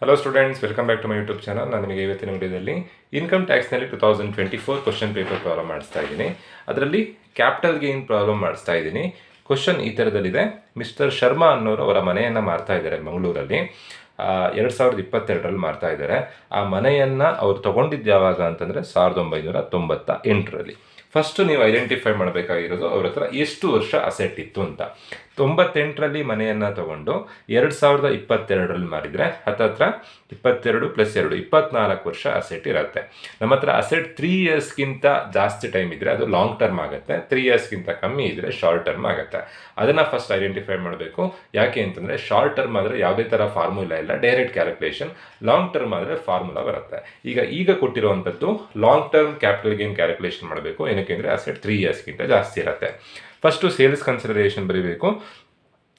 Hello students, welcome back to my YouTube channel. ನಾನು ನಿಮಗೆ ಇವತ್ತಿನ ವಿಡಿಯೋದಲ್ಲಿ ಇನ್ಕಮ್ ಟ್ಯಾಕ್ಸ್ನಲ್ಲಿ 2024 ಕ್ವಶನ್ ಪೇಪರ್ ಪ್ರಾಬ್ಲಮ್ ಮಾಡಿಸ್ತಾ ಇದ್ದೀನಿ. ಅದರಲ್ಲಿ ಕ್ಯಾಪಿಟಲ್ ಗೇನ್ ಪ್ರಾಬ್ಲಮ್ ಮಾಡಿಸ್ತಾ ಇದ್ದೀನಿ. ಕ್ವಶನ್ ಈ ಥರದಲ್ಲಿದೆ. ಮಿಸ್ಟರ್ ಶರ್ಮಾ ಅನ್ನೋರು ಅವರ ಮನೆಯನ್ನು ಮಾರ್ತಾ ಇದ್ದಾರೆ ಮಂಗಳೂರಲ್ಲಿ. 2022ರಲ್ಲಿ ಮಾರ್ತಾ ಇದ್ದಾರೆ. ಆ ಮನೆಯನ್ನು ಅವ್ರು ತೊಗೊಂಡಿದ್ದು ಯಾವಾಗ ಅಂತಂದರೆ 1998ರಲ್ಲಿ. ಫಸ್ಟು ನೀವು ಐಡೆಂಟಿಫೈ ಮಾಡಬೇಕಾಗಿರೋದು ಅವ್ರ ಹತ್ರ ಎಷ್ಟು ವರ್ಷ ಅಸೆಟ್ ಇತ್ತು ಅಂತ. 98ರಲ್ಲಿ ಮನೆಯನ್ನು ತೊಗೊಂಡು 2022ರಲ್ಲಿ ಮಾರಿದರೆ ಹತ್ತತ್ರ 22 + 2 24 ವರ್ಷ ಅಸೆಟ್ ಇರುತ್ತೆ. ನಮ್ಮ ಹತ್ರ ಅಸೆಟ್ 3 ಇಯರ್ಸ್ಗಿಂತ ಜಾಸ್ತಿ ಟೈಮ್ ಇದ್ದರೆ ಅದು ಲಾಂಗ್ ಟರ್ಮ್ ಆಗುತ್ತೆ, 3 ಇಯರ್ಸ್ಗಿಂತ ಕಮ್ಮಿ ಇದ್ದರೆ ಶಾರ್ಟ್ ಟರ್ಮ್ ಆಗುತ್ತೆ. ಅದನ್ನು ಫಸ್ಟ್ ಐಡೆಂಟಿಫೈ ಮಾಡಬೇಕು. ಯಾಕೆ ಅಂತಂದರೆ ಶಾರ್ಟ್ ಟರ್ಮ್ ಆದರೆ ಯಾವುದೇ ಥರ ಫಾರ್ಮುಲಾ ಇಲ್ಲ, ಡೈರೆಕ್ಟ್ ಕ್ಯಾಲ್ಕುಲೇಷನ್. ಲಾಂಗ್ ಟರ್ಮ್ ಆದರೆ ಫಾರ್ಮುಲಾ ಬರುತ್ತೆ. ಈಗ ಕೊಟ್ಟಿರುವಂಥದ್ದು long term capital gain calculation ಮಾಡಬೇಕು. ಏನಕ್ಕೆ ಅಂದರೆ ಅಸೆಟ್ 3 ಇಯರ್ಸ್ಗಿಂತ ಜಾಸ್ತಿ ಇರುತ್ತೆ. ಫಸ್ಟು ಸೇಲ್ಸ್ ಕನ್ಸಿಡರೇಷನ್ ಬರೀಬೇಕು.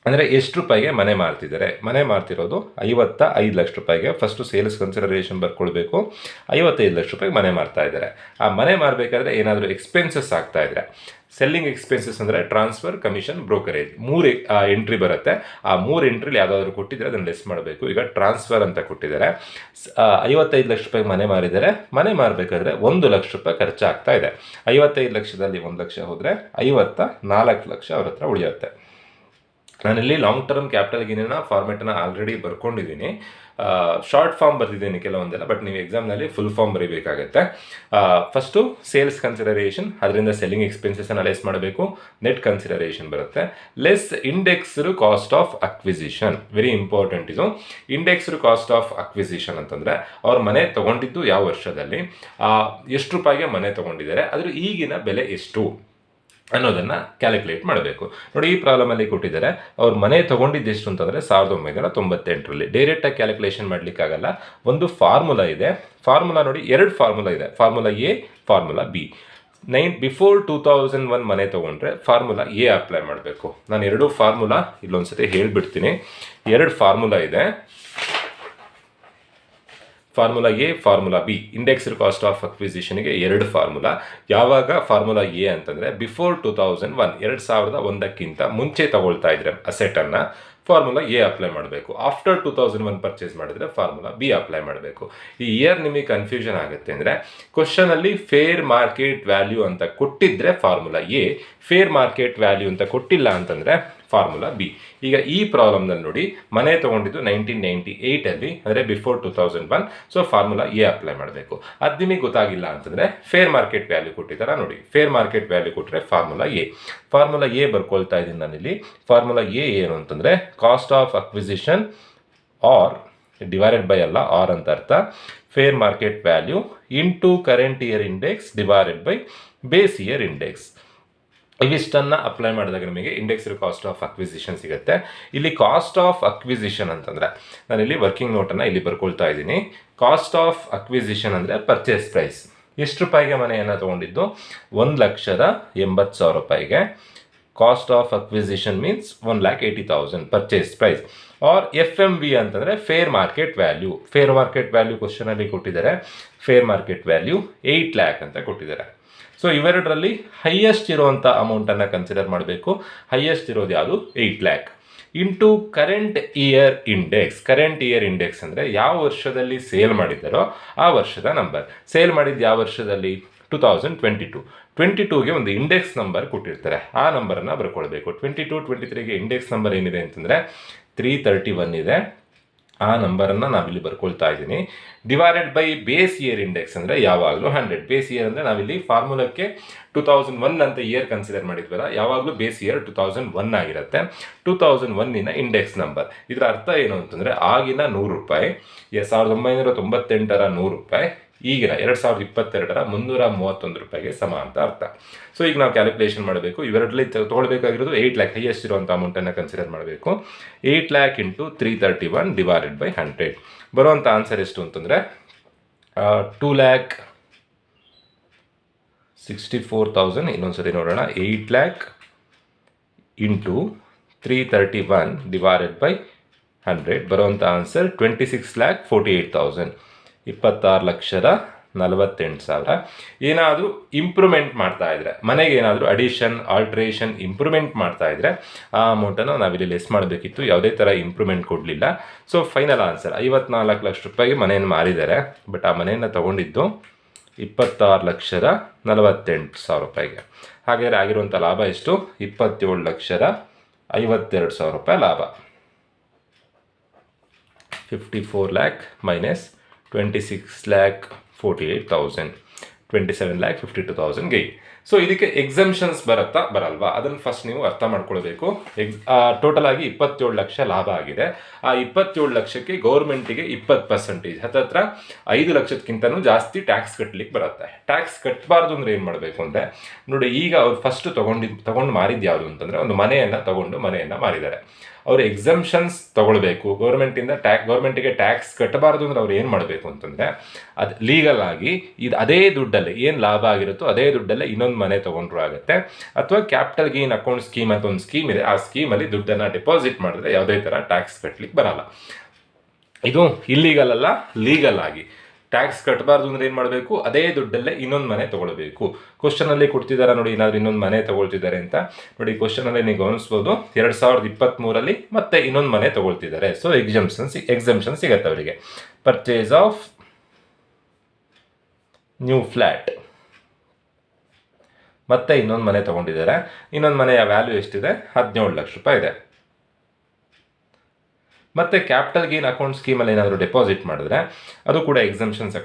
ಅಂದರೆ ಎಷ್ಟು ರೂಪಾಯಿಗೆ ಮನೆ ಮಾರ್ತಿದ್ದಾರೆ? ಮನೆ ಮಾರ್ತಿರೋದು 55 ಲಕ್ಷ ರೂಪಾಯಿಗೆ. ಫಸ್ಟು ಸೇಲ್ಸ್ ಕನ್ಸಿಡರೇಷನ್ ಬರ್ಕೊಳ್ಬೇಕು. 55 ಲಕ್ಷ ರೂಪಾಯಿಗೆ ಮನೆ ಮಾರ್ತಾ ಇದ್ದಾರೆ. ಆ ಮನೆ ಮಾರಬೇಕಾದ್ರೆ ಏನಾದರೂ ಎಕ್ಸ್ಪೆನ್ಸಸ್ ಆಗ್ತಾ ಇದ್ದಾರೆ. ಸೆಲ್ಲಿಂಗ್ ಎಕ್ಸ್ಪೆನ್ಸಸ್ ಅಂದರೆ ಟ್ರಾನ್ಸ್ಫರ್, ಕಮಿಷನ್, ಬ್ರೋಕರೇಜ್ 3 ಎಂಟ್ರಿ ಬರುತ್ತೆ. ಆ 3 ಎಂಟ್ರಿಲಿ ಯಾವುದಾದ್ರೂ ಕೊಟ್ಟಿದ್ದರೆ ಅದನ್ನು ಲೆಸ್ ಮಾಡಬೇಕು. ಈಗ ಟ್ರಾನ್ಸ್ಫರ್ ಅಂತ ಕೊಟ್ಟಿದ್ದಾರೆ. 55 ಲಕ್ಷ ರೂಪಾಯಿಗೆ ಮನೆ ಮಾರಿದ್ದಾರೆ. ಮನೆ ಮಾರಬೇಕಾದ್ರೆ 1 ಲಕ್ಷ ರೂಪಾಯಿ ಖರ್ಚಾಗ್ತಾ ಇದೆ. 55 ಲಕ್ಷದಲ್ಲಿ 1 ಲಕ್ಷ ಹೋದರೆ 54 ಲಕ್ಷ ಅವ್ರ ಹತ್ರ ಉಳಿಯುತ್ತೆ. ನಾನಿಲ್ಲಿ ಲಾಂಗ್ ಟರ್ಮ್ ಕ್ಯಾಪಿಟಲ್ ಗೇನಿನ ಫಾರ್ಮೆಟನ್ನು ಆಲ್ರೆಡಿ ಬರ್ಕೊಂಡಿದ್ದೀನಿ. ಶಾರ್ಟ್ ಫಾರ್ಮ್ ಬರೆದಿದ್ದೀನಿ ಕೆಲವೊಂದೆಲ್ಲ, ಬಟ್ ನೀವು ಎಕ್ಸಾಮ್ನಲ್ಲಿ ಫುಲ್ ಫಾರ್ಮ್ ಬರೀಬೇಕಾಗತ್ತೆ. ಫಸ್ಟು ಸೇಲ್ಸ್ ಕನ್ಸಿಡರೇಷನ್, ಅದರಿಂದ ಸೆಲ್ಲಿಂಗ್ ಎಕ್ಸ್ಪೆನ್ಸಸ್ಸನ್ನು ಲೆಸ್ ಮಾಡಬೇಕು. ನೆಟ್ ಕನ್ಸಿಡರೇಷನ್ ಬರುತ್ತೆ. Less indexed cost of acquisition. Very important ಇದು. ಇಂಡೆಕ್ಸ್ಡ್ ಕಾಸ್ಟ್ ಆಫ್ ಅಕ್ವಿಸಿಷನ್ ಅಂತಂದರೆ ಅವ್ರ ಮನೆ ತೊಗೊಂಡಿದ್ದು ಯಾವ ವರ್ಷದಲ್ಲಿ, ಎಷ್ಟು ರೂಪಾಯಿಗೆ ಮನೆ ತೊಗೊಂಡಿದ್ದಾರೆ, ಅದ್ರ ಈಗಿನ ಬೆಲೆ ಎಷ್ಟು ಅನ್ನೋದನ್ನು ಕ್ಯಾಲ್ಕುಲೇಟ್ ಮಾಡಬೇಕು. ನೋಡಿ, ಈ ಪ್ರಾಬ್ಲಮಲ್ಲಿ ಕೊಟ್ಟಿದ್ದಾರೆ. ಅವ್ರ ಮನೆ ತೊಗೊಂಡಿದ್ದು ಎಷ್ಟು ಅಂತಂದರೆ 1998ರಲ್ಲಿ. ಡೈರೆಕ್ಟಾಗಿ ಕ್ಯಾಲ್ಕುಲೇಷನ್ ಮಾಡಲಿಕ್ಕಾಗಲ್ಲ. ಒಂದು ಫಾರ್ಮುಲಾ ಇದೆ. ಫಾರ್ಮುಲಾ ನೋಡಿ, 2 ಫಾರ್ಮುಲಾ ಇದೆ. Formula A, formula B. Before 2001 ಮನೆ ತೊಗೊಂಡ್ರೆ ಫಾರ್ಮುಲಾ ಎ ಅಪ್ಲೈ ಮಾಡಬೇಕು. ನಾನು 2 ಫಾರ್ಮುಲಾ ಇಲ್ಲೊಂದ್ಸತಿ ಹೇಳಿಬಿಡ್ತೀನಿ. 2 ಫಾರ್ಮುಲಾ ಇದೆ. Formula A, formula B. Indexed cost of ಅಕ್ವಿಸಿಷನ್ಗೆ 2 ಫಾರ್ಮುಲಾ. ಯಾವಾಗ ಫಾರ್ಮುಲಾ ಎ ಅಂತಂದರೆ ಬಿಫೋರ್ 2001, 2001ಕ್ಕಿಂತ ಮುಂಚೆ ತಗೊಳ್ತಾ ಇದ್ರೆ ಅಸೆಟನ್ನು, ಫಾರ್ಮುಲಾ ಎ ಅಪ್ಲೈ ಮಾಡಬೇಕು. ಆಫ್ಟರ್ 2001 ಪರ್ಚೇಸ್ ಮಾಡಿದರೆ ಫಾರ್ಮುಲಾ ಬಿ ಅಪ್ಲೈ ಮಾಡಬೇಕು. ಈ ಇಯರ್ ನಿಮಗೆ ಕನ್ಫ್ಯೂಷನ್ ಆಗುತ್ತೆ ಅಂದರೆ, ಕ್ವಶನಲ್ಲಿ ಫೇರ್ ಮಾರ್ಕೆಟ್ ವ್ಯಾಲ್ಯೂ ಅಂತ ಕೊಟ್ಟಿದ್ದರೆ formula A, fair market value ಅಂತ ಕೊಟ್ಟಿಲ್ಲ ಅಂತಂದರೆ ಫಾರ್ಮುಲಾ ಬಿ. ಈಗ ಈ ಪ್ರಾಬ್ಲಮ್ನಲ್ಲಿ ನೋಡಿ, ಮನೆ ತೊಗೊಂಡಿದ್ದು 1998ಅಲ್ಲಿ, ಅಂದರೆ before 2001. So formula A apply ಮಾಡಬೇಕು. ಅದು ನಿಮಗೆ ಗೊತ್ತಾಗಿಲ್ಲ ಅಂತಂದರೆ ಫೇರ್ ಮಾರ್ಕೆಟ್ ವ್ಯಾಲ್ಯೂ ಕೊಟ್ಟಿದ್ದಾರೆ ನೋಡಿ, ಫೇರ್ ಮಾರ್ಕೆಟ್ ವ್ಯಾಲ್ಯೂ ಕೊಟ್ಟರೆ ಫಾರ್ಮುಲಾ ಎ. ಫಾರ್ಮುಲಾ ಎ ಬರ್ಕೊಳ್ತಾ ಇದ್ದೀನಿ ನಾನಿಲ್ಲಿ. ಫಾರ್ಮುಲಾ ಎ ಏನು ಅಂತಂದರೆ cost of acquisition or divided by ಅಲ್ಲ, ಆರ್ ಅಂತ ಅರ್ಥ, fair market value into current year index divided by base year index. ಇವಿಷ್ಟನ್ನು ಅಪ್ಲೈ ಮಾಡಿದಾಗ ನಿಮಗೆ ಇಂಡೆಕ್ಸ್ಡ್ ಕಾಸ್ಟ್ ಆಫ್ ಅಕ್ವಿಸಿಷನ್ ಸಿಗುತ್ತೆ. ಇಲ್ಲಿ ಕಾಸ್ಟ್ ಆಫ್ ಅಕ್ವಿಸಿಷನ್ ಅಂತಂದರೆ, ನಾನಿಲ್ಲಿ ವರ್ಕಿಂಗ್ ನೋಟನ್ನು ಇಲ್ಲಿ ಬರ್ಕೊಳ್ತಾ ಇದ್ದೀನಿ. ಕಾಸ್ಟ್ ಆಫ್ ಅಕ್ವಿಸಿಷನ್ ಅಂದರೆ ಪರ್ಚೇಸ್ ಪ್ರೈಸ್. ಎಷ್ಟು ರೂಪಾಯಿಗೆ ಮನೆಯನ್ನು ತೊಗೊಂಡಿದ್ದು? 1,80,000 ರೂಪಾಯಿಗೆ. Cost of acquisition means 1,80,000 purchase price. Or FMV ಅಂತಂದರೆ fair market value. Fair market value ಕ್ವಶನಲ್ಲಿ ಕೊಟ್ಟಿದ್ದಾರೆ. ಫೇರ್ ಮಾರ್ಕೆಟ್ ವ್ಯಾಲ್ಯೂ 8 lakh ಅಂತ ಕೊಟ್ಟಿದ್ದಾರೆ. ಸೊ ಇವೆರಡರಲ್ಲಿ ಹೈಯೆಸ್ಟ್ ಇರುವಂಥ ಅಮೌಂಟನ್ನು ಕನ್ಸಿಡರ್ ಮಾಡಬೇಕು. ಹೈಯೆಸ್ಟ್ ಇರೋದು ಯಾವುದು? 8 lakh. Into current year index. Current year index ಅಂದರೆ ಯಾವ ವರ್ಷದಲ್ಲಿ ಸೇಲ್ ಮಾಡಿದ್ದಾರೋ ಆ ವರ್ಷದ ನಂಬರ್. ಸೇಲ್ ಮಾಡಿದ್ದು ಯಾವ ವರ್ಷದಲ್ಲಿ? 2022. 22ಗೆ ಒಂದು ಇಂಡೆಕ್ಸ್ ನಂಬರ್ ಕೊಟ್ಟಿರ್ತಾರೆ. ಆ ನಂಬರನ್ನು ಬರ್ಕೊಳ್ಬೇಕು. 22, 23ಗೆ ಇಂಡೆಕ್ಸ್ ನಂಬರ್ ಏನಿದೆ ಅಂತಂದರೆ 331 ಇದೆ. ಆ ನಂಬರನ್ನು ನಾವಿಲ್ಲಿ ಬರ್ಕೊಳ್ತಾ ಇದ್ದೀನಿ. Divided by base year index ಅಂದರೆ ಯಾವಾಗಲೂ 100. ಬೇಸ್ ಇಯರ್ ಅಂದರೆ ನಾವಿಲ್ಲಿ ಫಾರ್ಮುಲಕ್ಕೆ 2001 ಅಂತ ಇಯರ್ ಕನ್ಸಿಡರ್ ಮಾಡಿದ್ವಲ್ಲ, ಯಾವಾಗಲೂ ಬೇಸ್ ಇಯರ್ 2001 ಆಗಿರುತ್ತೆ. 2001 ಇಂಡೆಕ್ಸ್ ನಂಬರ್. ಇದರ ಅರ್ಥ ಏನು ಅಂತಂದರೆ, ಆಗಿನ 100 ರೂಪಾಯಿ, 1998ರ 100 ರೂಪಾಯಿ, ಈಗಿನ 2022ರ 331 ರೂಪಾಯಿಗೆ ಸಮ ಅಂತ ಅರ್ಥ. ಸೊ ಈಗ ನಾವು ಕ್ಯಾಲ್ಕುಲೇಷನ್ ಮಾಡಬೇಕು. ಇವೆರಡಲ್ಲಿ ತೊಗೊಳ್ಬೇಕಾಗಿರೋದು 8 lakh. ಹೈಯೆಸ್ಟ್ ಇರುವಂಥ ಅಮೌಂಟನ್ನು ಕನ್ಸಿಡರ್ ಮಾಡಬೇಕು. 8 lakh ಇಂಟು 331 ಡಿವೈಡೆಡ್ ಬೈ 100. ಬರುವಂಥ ಆನ್ಸರ್ ಎಷ್ಟು ಅಂತಂದರೆ 2,64,000. ಇನ್ನೊಂದ್ಸರಿ ನೋಡೋಣ. 8 lakh ಇಂಟು 331 ಡಿವೈಡೆಡ್ ಬೈ 100. ಬರುವಂಥ ಆನ್ಸರ್ 26,48,000. 26,48,000 48,000. ಏನಾದರೂ ಇಂಪ್ರೂವ್ಮೆಂಟ್ ಮಾಡ್ತಾ ಇದ್ರೆ, ಮನೆಗೆ ಏನಾದರೂ ಅಡಿಷನ್, ಆಲ್ಟ್ರೇಷನ್, ಇಂಪ್ರೂವ್ಮೆಂಟ್ ಮಾಡ್ತಾ ಇದ್ರೆ ಆ ಅಮೌಂಟನ್ನು ನಾವಿಲ್ಲಿ ಲೆಸ್ ಮಾಡಬೇಕಿತ್ತು. ಯಾವುದೇ ಥರ ಇಂಪ್ರೂವ್ಮೆಂಟ್ ಕೊಡಲಿಲ್ಲ. ಸೊ ಫೈನಲ್ ಆನ್ಸರ್ 54 ಲಕ್ಷ ರೂಪಾಯಿಗೆ ಮನೆಯನ್ನು ಮಾರಿದ್ದಾರೆ. ಬಟ್ ಆ ಮನೆಯನ್ನು ತೊಗೊಂಡಿದ್ದು 26,48,000 ರೂಪಾಯಿಗೆ. ಹಾಗಾದರೆ ಆಗಿರುವಂಥ ಲಾಭ ಎಷ್ಟು? 27,52,000 ರೂಪಾಯಿ ಲಾಭ. 54 lakh minus 26,48,000, 27,52,000 ಗೈನ್. ಸೊ ಇದಕ್ಕೆ ಎಕ್ಸಮ್ಷನ್ಸ್ ಬರುತ್ತಾ ಬರಲ್ವಾ ಅದನ್ನು ಫಸ್ಟ್ ನೀವು ಅರ್ಥ ಮಾಡ್ಕೊಳ್ಬೇಕು. ಟೋಟಲ್ ಆಗಿ 27 ಲಕ್ಷ ಲಾಭ ಆಗಿದೆ. ಆ 27 ಲಕ್ಷಕ್ಕೆ ಗೌರ್ಮೆಂಟಿಗೆ 20%, ಹತ್ತತ್ರ 5 ಲಕ್ಷಕ್ಕಿಂತನೂ ಜಾಸ್ತಿ ಟ್ಯಾಕ್ಸ್ ಕಟ್ಟಲಿಕ್ಕೆ ಬರುತ್ತೆ. ಟ್ಯಾಕ್ಸ್ ಕಟ್ಟಬಾರ್ದು ಅಂದರೆ ಏನು ಮಾಡಬೇಕು ಅಂದರೆ, ನೋಡಿ ಈಗ ಅವ್ರು ಫಸ್ಟ್ ತೊಗೊಂಡು ಮಾರಿದ್ದು ಯಾವುದು ಅಂತಂದರೆ, ಒಂದು ಮನೆಯನ್ನು ಮಾರಿದ್ದಾರೆ. ಅವರು ಎಕ್ಸಮ್ಷನ್ಸ್ ತೊಗೊಳ್ಬೇಕು. ಗೌರ್ಮೆಂಟಿಗೆ ಟ್ಯಾಕ್ಸ್ ಕಟ್ಟಬಾರ್ದು ಅಂದ್ರೆ ಅವ್ರು ಏನು ಮಾಡಬೇಕು ಅಂತಂದರೆ, ಅದು ಲೀಗಲ್ ಆಗಿ ಅದೇ ದುಡ್ಡಲ್ಲಿ ಏನು ಲಾಭ ಆಗಿರುತ್ತೋ ಅದೇ ದುಡ್ಡಲ್ಲೇ ಇನ್ನೊಂದು ಮನೆ ತೊಗೊಂಡ್ರು ಆಗುತ್ತೆ. ಅಥವಾ ಕ್ಯಾಪಿಟಲ್ ಗೇನ್ ಅಕೌಂಟ್ ಸ್ಕೀಮ್ ಅಂತ ಒಂದು ಸ್ಕೀಮ್ ಇದೆ. ಆ ಸ್ಕೀಮಲ್ಲಿ ದುಡ್ಡನ್ನು ಡೆಪಾಸಿಟ್ ಮಾಡಿದ್ರೆ ಯಾವುದೇ ಥರ ಟ್ಯಾಕ್ಸ್ ಕಟ್ಟಲಿಕ್ಕೆ ಬರಲ್ಲ. ಇದು ಇಲ್ಲೀಗಲ್ ಅಲ್ಲ, ಲೀಗಲ್ ಆಗಿ ಟ್ಯಾಕ್ಸ್ ಕಟ್ಟಬಾರ್ದು ಅಂದರೆ ಏನು ಮಾಡಬೇಕು? ಅದೇ ದುಡ್ಡಲ್ಲೇ ಇನ್ನೊಂದು ಮನೆ ತೊಗೊಳ್ಬೇಕು. ಕ್ವಶನಲ್ಲಿ ಕೊಡ್ತಿದ್ದಾರೆ ನೋಡಿ, ಏನಾದರೂ ಇನ್ನೊಂದು ಮನೆ ತೊಗೊಳ್ತಿದ್ದಾರೆ ಅಂತ ನೋಡಿ. ಕ್ವಶನಲ್ಲಿ ನೀವು ಗಮನಿಸ್ಬೋದು, 2023 ಮತ್ತೆ ಇನ್ನೊಂದು ಮನೆ ತೊಗೊಳ್ತಿದ್ದಾರೆ. ಸೊ ಎಕ್ಸಮ್ಷನ್ ಸಿಗತ್ತೆ ಅವರಿಗೆ. ಪರ್ಚೇಸ್ ಆಫ್ ನ್ಯೂ ಫ್ಲ್ಯಾಟ್, ಮತ್ತೆ ಇನ್ನೊಂದು ಮನೆ ತೊಗೊಂಡಿದ್ದಾರೆ. ಇನ್ನೊಂದು ಮನೆಯ ವ್ಯಾಲ್ಯೂ ಎಷ್ಟಿದೆ? 17 ಲಕ್ಷ ರೂಪಾಯಿ ಇದೆ. ಮತ್ತು ಕ್ಯಾಪಿಟಲ್ ಗೇನ್ ಅಕೌಂಟ್ ಸ್ಕೀಮಲ್ಲಿ ಏನಾದರೂ ಡೆಪಾಸಿಟ್ ಮಾಡಿದ್ರೆ ಅದು ಕೂಡ ಎಕ್ಸಮ್ಷನ್ಸ್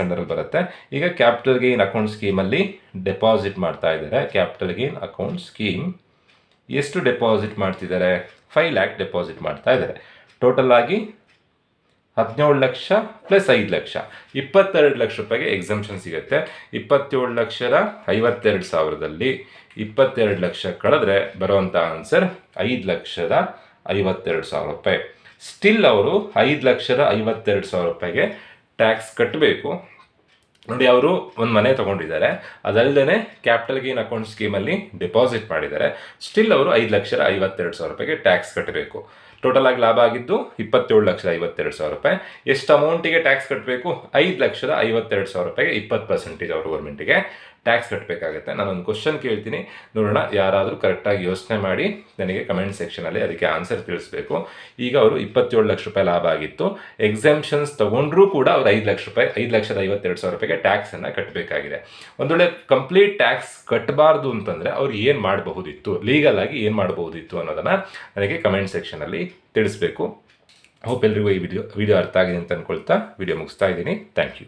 ಅಂಡರಲ್ಲಿ ಬರುತ್ತೆ. ಈಗ ಕ್ಯಾಪಿಟಲ್ ಗೇನ್ ಅಕೌಂಟ್ ಸ್ಕೀಮಲ್ಲಿ ಡೆಪಾಸಿಟ್ ಮಾಡ್ತಾ ಇದ್ದಾರೆ. ಕ್ಯಾಪಿಟಲ್ ಗೇನ್ ಅಕೌಂಟ್ ಸ್ಕೀಮ್ ಎಷ್ಟು ಡೆಪಾಸಿಟ್ ಮಾಡ್ತಿದ್ದಾರೆ? 5 lakh ಡೆಪಾಸಿಟ್ ಮಾಡ್ತಾ ಇದ್ದಾರೆ. ಟೋಟಲ್ ಆಗಿ 17 ಲಕ್ಷ ಪ್ಲಸ್ 5 ಲಕ್ಷ, 22 ಲಕ್ಷ ರೂಪಾಯಿಗೆ ಎಕ್ಸಮ್ಷನ್ ಸಿಗುತ್ತೆ. 27,52,000ದಲ್ಲಿ 22 ಲಕ್ಷ ಕಳೆದ್ರೆ ಬರುವಂಥ ಆನ್ಸರ್ 5,52,000 ರೂಪಾಯಿ. ಸ್ಟಿಲ್ ಅವರು 5,52,000 ರೂಪಾಯಿಗೆ ಟ್ಯಾಕ್ಸ್ ಕಟ್ಟಬೇಕು. ನೋಡಿ, ಅವರು ಒಂದು ಮನೆ ತೊಗೊಂಡಿದ್ದಾರೆ, ಅದಲ್ಲದೆ ಕ್ಯಾಪಿಟಲ್ ಗೇನ್ ಅಕೌಂಟ್ ಸ್ಕೀಮಲ್ಲಿ ಡೆಪಾಸಿಟ್ ಮಾಡಿದ್ದಾರೆ. ಸ್ಟಿಲ್ ಅವರು 5,52,000 ರೂಪಾಯಿಗೆ ಟ್ಯಾಕ್ಸ್ ಕಟ್ಟಬೇಕು. ಟೋಟಲ್ ಆಗಿ ಲಾಭ ಆಗಿದ್ದು 27,52,000 ರೂಪಾಯಿ. ಎಷ್ಟು ಅಮೌಂಟಿಗೆ ಟ್ಯಾಕ್ಸ್ ಕಟ್ಟಬೇಕು? 5,52,000 ರೂಪಾಯಿಗೆ 20% ಅವರು ಗೌರ್ಮೆಂಟಿಗೆ ಟ್ಯಾಕ್ಸ್ ಕಟ್ಟಬೇಕಾಗುತ್ತೆ. ನಾನೊಂದು ಕ್ವಶನ್ ಕೇಳ್ತೀನಿ, ನೋಡೋಣ ಯಾರಾದರೂ ಕರೆಕ್ಟಾಗಿ ಯೋಚನೆ ಮಾಡಿ ನನಗೆ ಕಮೆಂಟ್ ಸೆಕ್ಷನಲ್ಲಿ ಅದಕ್ಕೆ ಆನ್ಸರ್ ತಿಳಿಸ್ಬೇಕು. ಈಗ ಅವರು 27 ಲಕ್ಷ ರೂಪಾಯಿ ಲಾಭ ಆಗಿತ್ತು. ಎಕ್ಸಮ್ಷನ್ಸ್ ತೊಗೊಂಡ್ರೂ ಕೂಡ ಅವರು 5,52,000 ರೂಪಾಯಿಗೆ ಟ್ಯಾಕ್ಸನ್ನು ಕಟ್ಟಬೇಕಾಗಿದೆ. ಒಂದು ವೇಳೆ ಕಂಪ್ಲೀಟ್ ಟ್ಯಾಕ್ಸ್ ಕಟ್ಟಬಾರ್ದು ಅಂತಂದರೆ ಅವ್ರು ಏನು ಮಾಡಬಹುದಿತ್ತು, ಲೀಗಲ್ ಆಗಿ ಏನು ಮಾಡಬಹುದಿತ್ತು ಅನ್ನೋದನ್ನು ನನಗೆ ಕಮೆಂಟ್ ಸೆಕ್ಷನಲ್ಲಿ ತಿಳಿಸ್ಬೇಕು. ಹೋಪ್ ಎಲ್ರಿಗೂ ಈ ವಿಡಿಯೋ ಅರ್ಥ ಆಗಿದೆ ಅಂತ ಅಂದ್ಕೊಳ್ತಾ ವಿಡಿಯೋ ಮುಗಿಸ್ತಾ ಇದ್ದೀನಿ. Thank you.